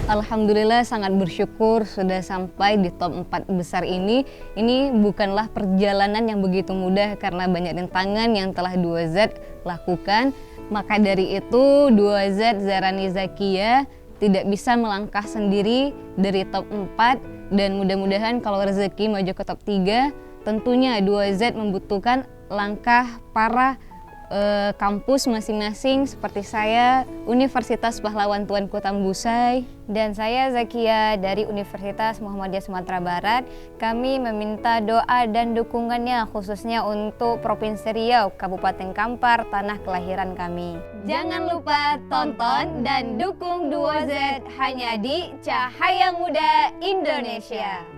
Alhamdulillah sangat bersyukur sudah sampai di top 4 besar ini. Ini bukanlah perjalanan yang begitu mudah karena banyak rintangan yang telah 2Z lakukan. Maka dari itu 2Z Zarani Zakia tidak bisa melangkah sendiri dari top 4 dan mudah-mudahan kalau rezeki maju ke top 3 tentunya 2Z membutuhkan langkah para kampus masing-masing seperti saya Universitas Pahlawan Tuanku Tambusai dan saya Zakia dari Universitas Muhammadiyah Sumatera Barat. Kami meminta doa dan dukungannya khususnya untuk Provinsi Riau, Kabupaten Kampar, tanah kelahiran kami. Jangan lupa tonton dan dukung 2Z hanya di Cahaya Muda Indonesia.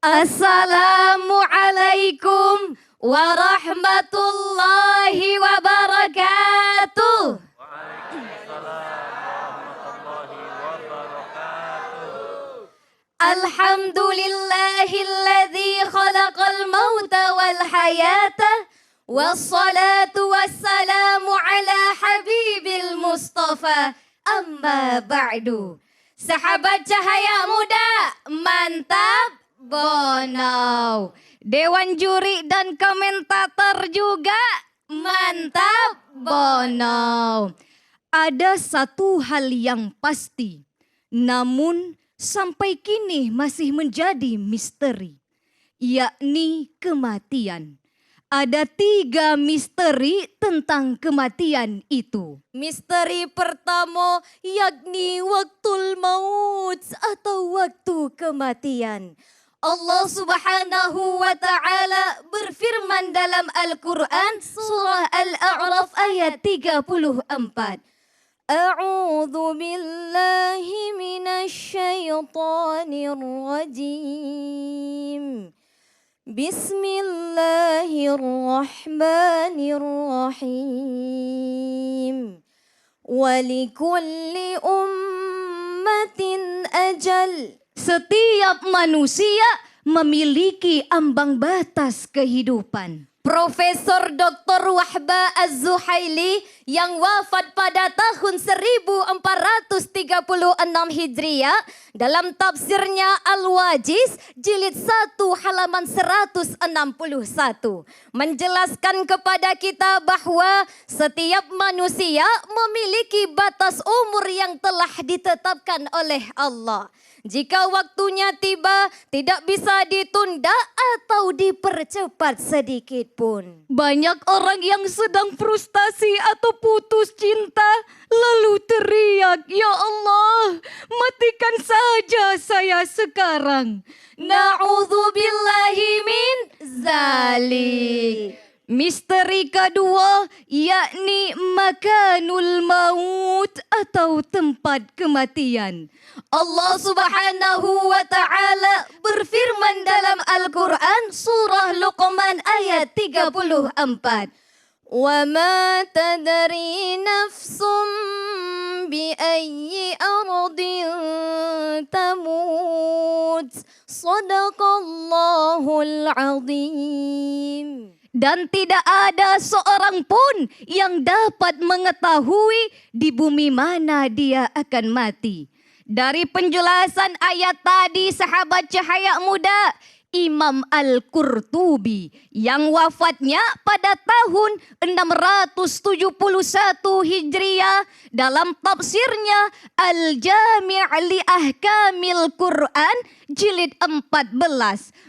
Assalamualaikum warahmatullahi wabarakatuh. Alhamdulillahilladzi khalaqal mauta wal hayata wassalatu wassalamu ala habibil mustafa amma ba'du. Sahabat Cahaya Muda, mantap. Bonau, Dewan Juri dan komentator juga mantap. Bonau. Ada satu hal yang pasti, namun sampai kini masih menjadi misteri, yakni kematian. Ada 3 misteri tentang kematian itu. Misteri pertama yakni waktul maut atau waktu kematian. Allah Subhanahu wa Ta'ala berfirman dalam Al-Quran surah Al-A'raf ayat 34. A'udzu billahi minasy syaithanir rajim. Bismillahirrahmanirrahim. Walikulli ummatin ajal. Setiap manusia memiliki ambang batas kehidupan. Profesor Dr. Wahbah Az-Zuhaili yang wafat pada tahun 1436 Hijriah dalam tafsirnya Al-Wajiz jilid 1 halaman 161 menjelaskan kepada kita bahwa setiap manusia memiliki batas umur yang telah ditetapkan oleh Allah. Jika waktunya tiba, tidak bisa ditunda atau dipercepat sedikit pun. Banyak orang yang sedang frustasi atau putus cinta, lalu teriak, "Ya Allah, matikan saja saya sekarang." Na'udzubillahi min zalik. Misteri kedua yakni makanul maut atau tempat kematian. Allah Subhanahu wa Ta'ala berfirman dalam Al-Quran surah Luqman ayat 34. Wa ma tadri nafsum bi ayyi ardin tamut. Sadaqallahul azim. Dan tidak ada seorang pun yang dapat mengetahui di bumi mana dia akan mati. Dari penjelasan ayat tadi sahabat Cahaya Muda, Imam Al-Qurtubi yang wafatnya pada tahun 671 Hijriah dalam tafsirnya Al-Jami' li Ahkamil Quran jilid 14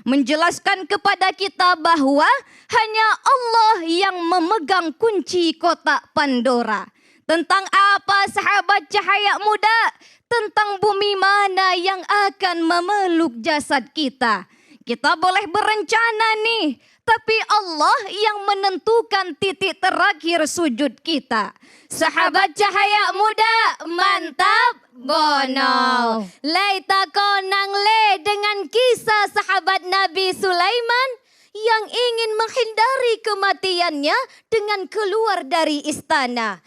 menjelaskan kepada kita bahwa hanya Allah yang memegang kunci kotak Pandora. Tentang apa sahabat Cahaya Muda? Tentang bumi mana yang akan memeluk jasad kita. Kita boleh berencana nih, tapi Allah yang menentukan titik terakhir sujud kita. Sahabat Cahaya Muda, mantap. Bonau. Laita konang le dengan kisah sahabat Nabi Sulaiman yang ingin menghindari kematiannya dengan keluar dari istana.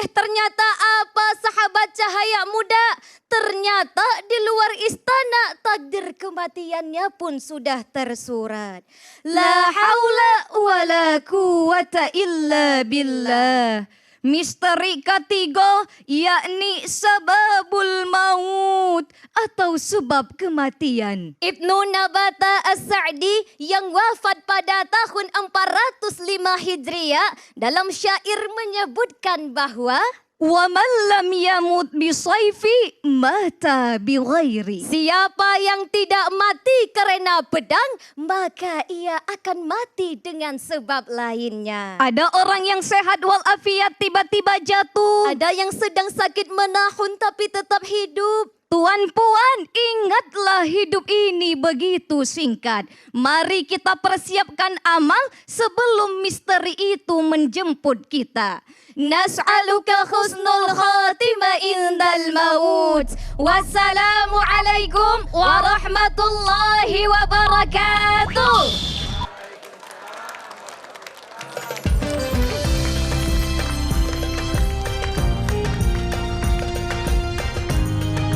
Ternyata apa sahabat cahaya muda? Ternyata di luar istana takdir kematiannya pun sudah tersurat. La haula wala quwata illa billah. Misteri ketiga yakni sababul maut atau sebab kematian. Ibnu Nabata As-Sa'di yang wafat pada tahun 405 Hijriah dalam syair menyebutkan bahwa wa man lam yamut bisayfi mata bighairi. Siapa yang tidak mati karena pedang, maka ia akan mati dengan sebab lainnya. Ada orang yang sehat walafiat tiba-tiba jatuh. Ada yang sedang sakit menahun tapi tetap hidup. Tuan-puan, ingatlah hidup ini begitu singkat. Mari kita persiapkan amal sebelum misteri itu menjemput kita. Nas'aluka husnul khatimah indal maut. Wassalamu alaikum warahmatullahi wabarakatuh.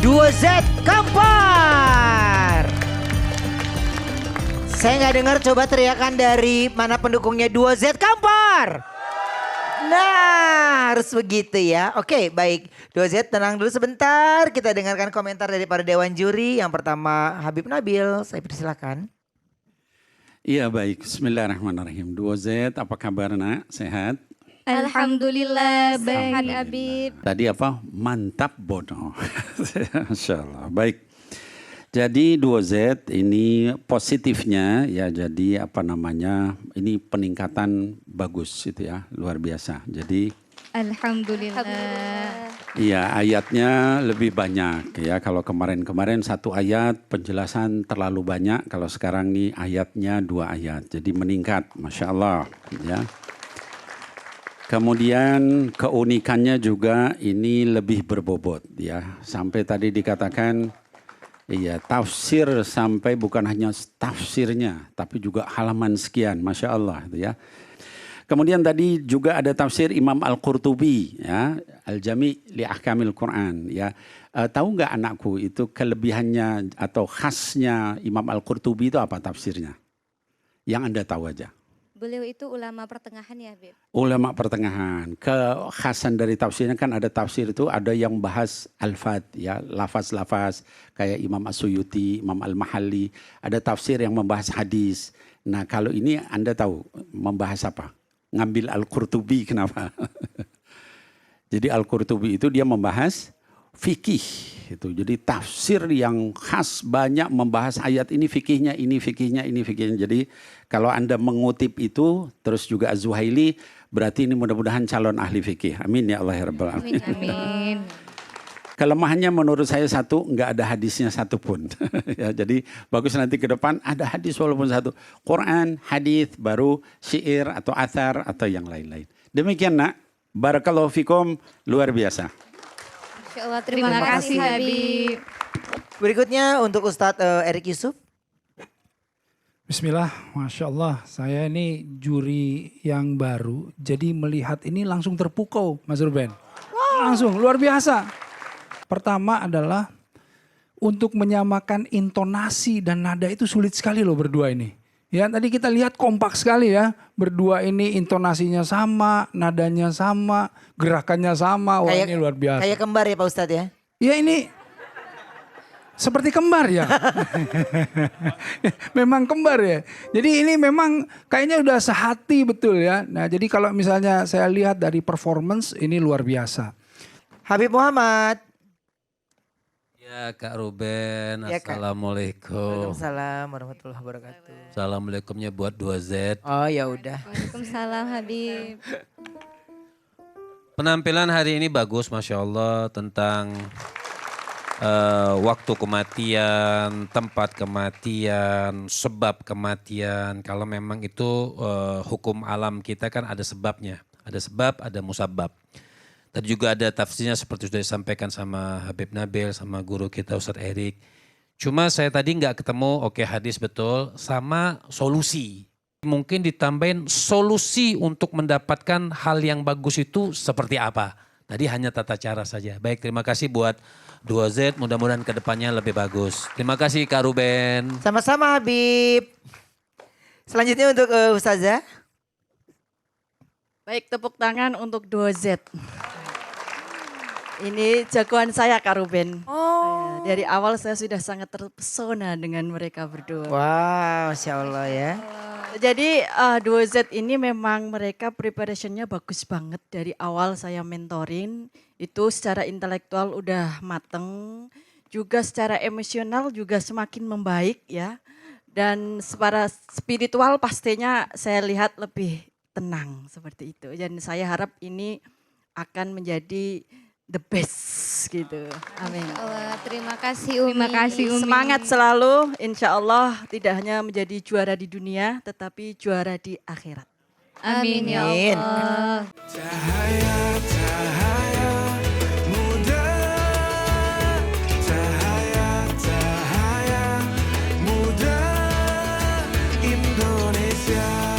Dua Z Kampar. Saya nggak dengar, coba teriakan dari mana pendukungnya 2Z Kampar. Nah, harus begitu ya. Oke, baik. 2Z tenang dulu sebentar. Kita dengarkan komentar dari para dewan juri. Yang pertama Habib Nabil, saya persilakan. Iya baik, bismillahirrahmanirrahim. 2Z, apa kabar nak? Sehat? Alhamdulillah, sehat Habib. Tadi apa? Mantap bodoh. Masya Allah. Baik. Jadi 2Z ini positifnya ya, jadi apa namanya, ini peningkatan bagus itu ya, luar biasa. Jadi Alhamdulillah. iya ayatnya lebih banyak ya. Kalau kemarin-kemarin satu ayat penjelasan terlalu banyak. Kalau sekarang nih ayatnya 2 ayat. Jadi meningkat, Masya Allah ya. Kemudian keunikannya juga ini lebih berbobot ya. Sampai tadi dikatakan iya tafsir sampai bukan hanya tafsirnya tapi juga halaman sekian, Masya Allah itu ya. Kemudian tadi juga ada tafsir Imam Al-Qurtubi ya, Al-Jami' li Ahkamil Quran ya. Tahu nggak anakku itu kelebihannya atau khasnya Imam Al-Qurtubi itu apa tafsirnya? Yang Anda tahu aja. Beliau itu ulama pertengahan ya Habib? Ulama pertengahan. Kekhasan dari tafsirnya kan ada tafsir itu ada yang bahas alfat ya, lafaz-lafaz kayak Imam As-Suyuti, Imam Al-Mahalli. Ada tafsir yang membahas hadis. Nah kalau ini Anda tahu membahas apa? Ngambil Al-Qurtubi kenapa? Jadi Al-Qurtubi itu dia membahas fikih. Itu. Jadi tafsir yang khas banyak membahas ayat ini fikihnya, ini fikihnya, ini fikihnya. Jadi kalau Anda mengutip itu terus juga Az-Zuhaili berarti ini mudah-mudahan calon ahli fikih. Amin ya Allah ya Rabbal Alamin. Amin. Kelemahannya menurut saya satu, nggak ada hadisnya satu pun. Ya, jadi bagus nanti ke depan ada hadis walaupun satu. Quran, hadis, baru syair atau athar atau yang lain-lain. Demikian nak, barakallahu fikum, luar biasa. Insya Allah, terima kasih Habib. Berikutnya untuk Ustadz Erik Yusuf. Bismillah, Masya Allah. Saya ini juri yang baru, jadi melihat ini langsung terpukau Mas Ruben. Langsung, luar biasa. Pertama adalah untuk menyamakan intonasi dan nada itu sulit sekali loh berdua ini. Ya tadi kita lihat kompak sekali ya. Berdua ini intonasinya sama, nadanya sama, gerakannya sama. Wah ini luar biasa. Kayak kembar ya Pak Ustadz ya? Ya ini seperti kembar ya. Memang kembar ya. Jadi ini memang kayaknya udah sehati betul ya. Nah jadi kalau misalnya saya lihat dari performance ini luar biasa. Habib Muhammad. Ya Kak Ruben, Ya, Kak. Assalamualaikum. Waalaikumsalam warahmatullahi wabarakatuh. Assalamualaikumnya buat 2Z. Oh ya udah. Waalaikumsalam Habib. Penampilan hari ini bagus Masya Allah tentang waktu kematian, tempat kematian, sebab kematian. Kalau memang itu hukum alam kita kan ada sebabnya. Ada sebab, ada musabab. Tadi juga ada tafsirnya seperti sudah disampaikan sama Habib Nabil, sama guru kita Ustadz Erik. Cuma saya tadi nggak ketemu, oke hadis betul, sama solusi. Mungkin ditambahin solusi untuk mendapatkan hal yang bagus itu seperti apa. Tadi hanya tata cara saja. Baik, terima kasih buat 2Z, mudah-mudahan kedepannya lebih bagus. Terima kasih Kak Ruben. Sama-sama Habib. Selanjutnya untuk Ustazah. Baik, tepuk tangan untuk 2Z. Ini jagoan saya Kak Ruben. Dari awal saya sudah sangat terpesona dengan mereka berdua. Wow, Masya Allah ya. Jadi 2Z ini memang mereka preparationnya bagus banget. Dari awal saya mentorin, itu secara intelektual udah mateng. Juga secara emosional juga semakin membaik ya. Dan secara spiritual pastinya saya lihat lebih tenang seperti itu. Dan saya harap ini akan menjadi the best gitu. Amin. Allah, terima kasih Umi. Terima kasih Umi. Semangat selalu, insya Allah tidak hanya menjadi juara di dunia, tetapi juara di akhirat. Amin ya Amin. Allah. Cahaya, cahaya muda, cahaya, cahaya muda Indonesia.